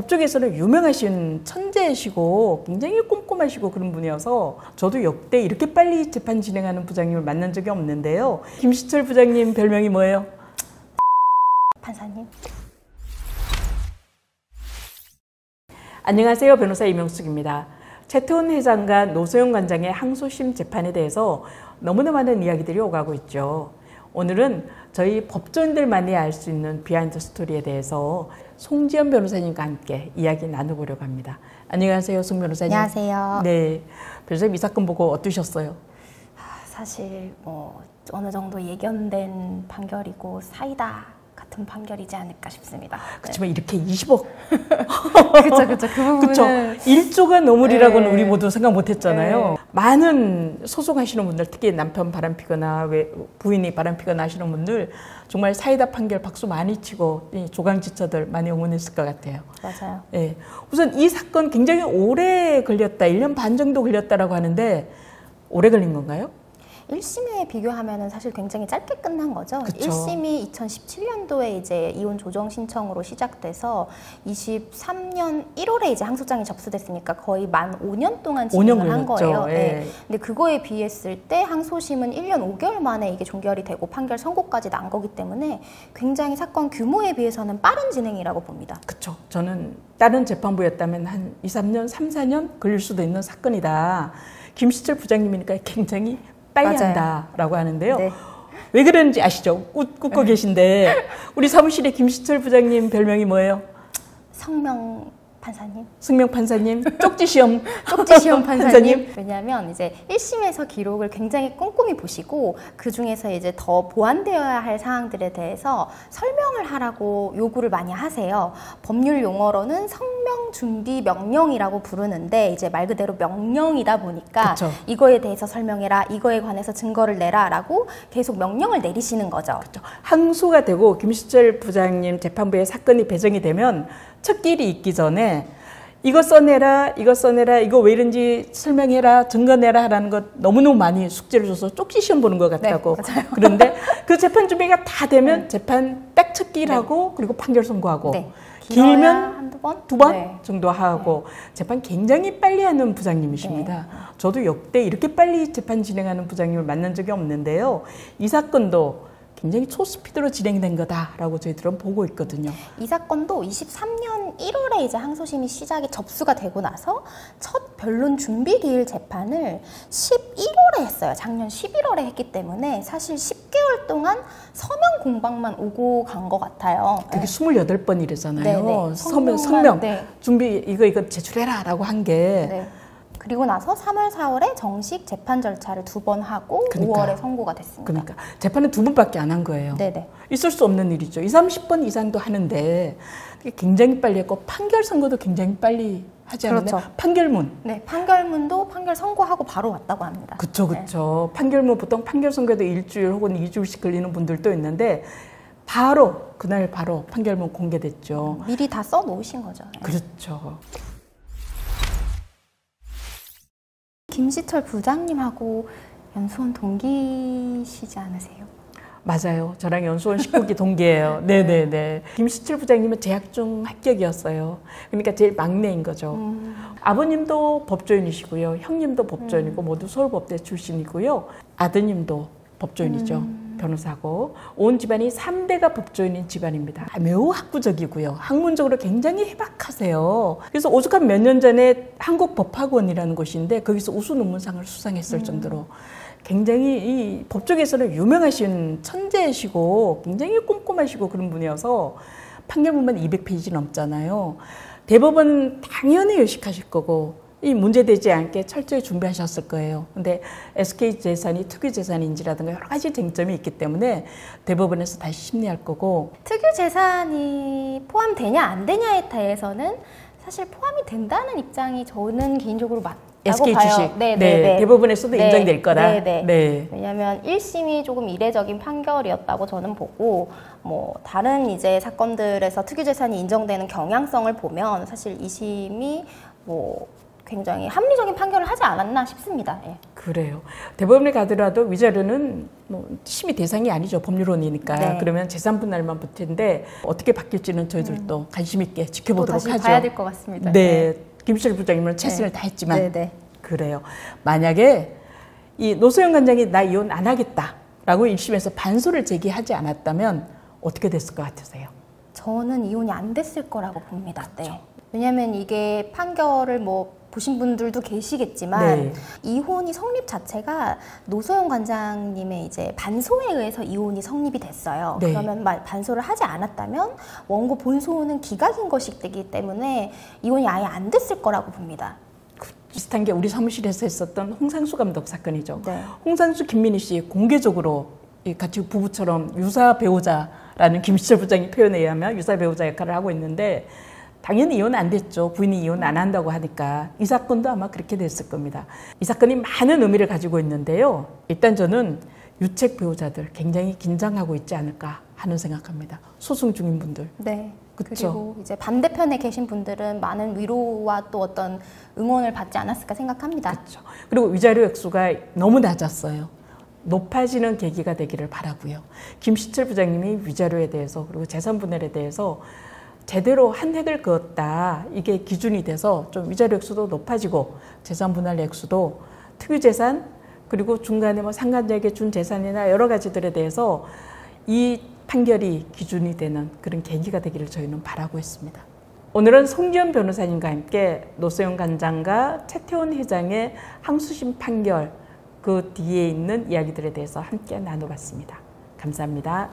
법조계에서는 유명하신 천재시고 굉장히 꼼꼼하시고 그런 분이어서 저도 역대 이렇게 빨리 재판 진행하는 부장님을 만난 적이 없는데요. 김시철 부장님 별명이 뭐예요? 판사님. 안녕하세요. 변호사 이명숙입니다. 최태원 회장과 노소영 관장의 항소심 재판에 대해서 너무나 많은 이야기들이 오가고 있죠. 오늘은 저희 법조인들만이 알 수 있는 비하인드 스토리에 대해서 송지연 변호사님과 함께 이야기 나눠보려고 합니다. 안녕하세요, 송 변호사님. 안녕하세요. 네, 변호사님 이 사건 보고 어떠셨어요? 사실 어느 정도 예견된 판결이고 사이다 같은 판결이지 않을까 싶습니다. 그렇지만 이렇게 20억 그쵸. 그 부분은 1조가 넘으리라고는 네. 우리 모두 생각 못했잖아요. 네. 많은 소송하시는 분들, 특히 남편 바람피거나 부인이 바람피거나 하시는 분들 정말 사이다 판결 박수 많이 치고 조강지처들 많이 응원했을 것 같아요. 맞아요. 네. 우선 이 사건 굉장히 오래 걸렸다, 1년 반 정도 걸렸다라고 하는데 오래 걸린 건가요? 1심에 비교하면은 사실 굉장히 짧게 끝난 거죠. 그쵸. 1심이 2017년도에 이제 이혼 조정 신청으로 시작돼서 23년 1월에 이제 항소장이 접수됐으니까 거의 만 5년 동안 진행을 한 거예요. 예. 네. 근데 그거에 비했을 때 항소심은 1년 5개월 만에 이게 종결이 되고 판결 선고까지 난 거기 때문에 굉장히 사건 규모에 비해서는 빠른 진행이라고 봅니다. 그렇죠. 저는 다른 재판부였다면 한 2, 3년, 3, 4년 걸릴 수도 있는 사건이다. 김시철 부장님이니까 굉장히 빨리 맞아요. 한다라고 하는데요. 네. 왜 그런지 아시죠? 웃고 계신데 우리 사무실에 김시철 부장님 별명이 뭐예요? 성명 판사님? 승명 판사님? 쪽지시험 쪽지시험 판사님? 왜냐하면 이제 1심에서 기록을 굉장히 꼼꼼히 보시고 그 중에서 이제 더 보완되어야 할 사항들에 대해서 설명을 하라고 요구를 많이 하세요. 법률 용어로는 성명 준비 명령이라고 부르는데 이제 말 그대로 명령이다 보니까 그쵸. 이거에 대해서 설명해라, 이거에 관해서 증거를 내라라고 계속 명령을 내리시는 거죠. 그렇죠. 항소가 되고 김시철 부장님 재판부에 사건이 배정이 되면 첫 길이 있기 전에 이거 써내라, 이거 왜 이런지 설명해라, 증거 내라 하라는 것 너무너무 많이 숙제를 줘서 쪽지시험 보는 것 같다고. 네, 맞아요. 그런데 그 재판 준비가 다 되면 재판 딱 첫 길하고 그리고 판결 선고하고 네. 길면 한두 번? 두 번 네. 정도 하고 재판 굉장히 빨리 하는 부장님이십니다. 저도 역대 이렇게 빨리 재판 진행하는 부장님을 만난 적이 없는데요. 이 사건도 굉장히 초스피드로 진행된 거다라고 저희들은 보고 있거든요. 이 사건도 23년 1월에 이제 항소심이 접수가 되고 나서 첫 변론 준비 기일 재판을 11월에 했어요. 작년 11월에 했기 때문에 사실 10개월 동안 서면 공방만 오고 간 것 같아요. 그게 28번이래잖아요. 네네. 서명 네. 준비 이거 제출해라라고 한 게. 네. 그리고 나서 3월, 4월에 정식 재판 절차를 2번 하고 그러니까. 5월에 선고가 됐습니다. 그러니까 재판은 2번밖에 안 한 거예요. 네네. 있을 수 없는 일이죠. 20, 30번 이상도 하는데 굉장히 빨리 했고 판결 선고도 굉장히 빨리 하지 않나요? 그렇죠. 판결문. 네, 판결문도 판결 선고하고 바로 왔다고 합니다. 그렇죠. 네. 판결문 보통 판결 선고에도 1주일 혹은 2주일씩 걸리는 분들도 있는데 그날 바로 판결문 공개됐죠. 미리 다 써놓으신 거죠. 네. 그렇죠. 김시철 부장님하고 연수원 동기시지 않으세요? 맞아요. 저랑 연수원 19기 동기예요. 네네네. 김시철 부장님은 재학 중 합격이었어요. 그러니까 제일 막내인 거죠. 아버님도 법조인이시고요. 형님도 법조인이고 모두 서울법대 출신이고요. 아드님도 법조인이죠. 변호사고 온 집안이 3대가 법조인인 집안입니다. 매우 학구적이고요. 학문적으로 굉장히 해박하세요. 그래서 오죽하면 몇 년 전에 한국법학원이라는 곳인데 거기서 우수 논문상을 수상했을 정도로 굉장히 이 법조계에서는 유명하신 천재시고 굉장히 꼼꼼하시고 그런 분이어서 판결문만 200페이지 넘잖아요. 대법원 당연히 요식하실 거고 이 문제되지 않게 철저히 준비하셨을 거예요. 근데 SK재산이 특유재산인지라든가 여러 가지 쟁점이 있기 때문에 대법원에서 다시 심리할 거고. 특유재산이 포함되냐 안 되냐에 대해서는 사실 포함이 된다는 입장이 저는 개인적으로 맞다고 SK 봐요. 주식. 네, 대법원에서도 인정될 거라. 네. 왜냐하면 1심이 조금 이례적인 판결이었다고 저는 보고 다른 이제 사건들에서 특유재산이 인정되는 경향성을 보면 사실 2심이 굉장히 합리적인 판결을 하지 않았나 싶습니다. 예. 그래요. 대법원에 가더라도 위자료는 뭐 심의 대상이 아니죠. 법률원이니까. 네. 그러면 재산 분할만 붙는데 어떻게 바뀔지는 저희들도 관심 있게 지켜보도록 또 다시 하죠. 봐야 될 것 같습니다. 네. 김시철 부장님은 최선을 네. 다했지만 네, 네. 그래요. 만약에 이 노소영 관장이 나 이혼 안 하겠다라고 1심에서 반소를 제기하지 않았다면 어떻게 됐을 것 같으세요? 저는 이혼이 안 됐을 거라고 봅니다. 네. 왜냐하면 이게 판결을 뭐 보신 분들도 계시겠지만 네. 이혼이 성립 자체가 노소영 관장님의 이제 반소에 의해서 이혼이 성립이 됐어요. 네. 그러면 반소를 하지 않았다면 원고 본소는 기각인 것이기 때문에 이혼이 아예 안 됐을 거라고 봅니다. 비슷한 게 우리 사무실에서 했었던 홍상수 감독 사건이죠. 네. 홍상수, 김민희 씨 공개적으로 같이 부부처럼 유사 배우자라는 김시철 부장이 표현에 의하면 유사 배우자 역할을 하고 있는데 당연히 이혼 안 됐죠. 부인이 이혼 안 한다고 하니까 이 사건도 아마 그렇게 됐을 겁니다. 이 사건이 많은 의미를 가지고 있는데요. 일단 저는 유책 배우자들 굉장히 긴장하고 있지 않을까 하는 생각합니다. 소송 중인 분들. 네. 그쵸? 그리고 이제 반대편에 계신 분들은 많은 위로와 또 어떤 응원을 받지 않았을까 생각합니다. 그렇죠. 그리고 위자료 액수가 너무 낮았어요. 높아지는 계기가 되기를 바라고요. 김시철 부장님이 위자료에 대해서 그리고 재산 분할에 대해서 제대로 한 획을 그었다. 이게 기준이 돼서 좀 위자료 액수도 높아지고 재산 분할 액수도 특유재산 그리고 중간에 뭐 상간자에게 준 재산이나 여러 가지들에 대해서 이 판결이 기준이 되는 그런 계기가 되기를 저희는 바라고 있습니다. 오늘은 송지연 변호사님과 함께 노소영 관장과 최태원 회장의 항소심 판결 그 뒤에 있는 이야기들에 대해서 함께 나눠봤습니다. 감사합니다.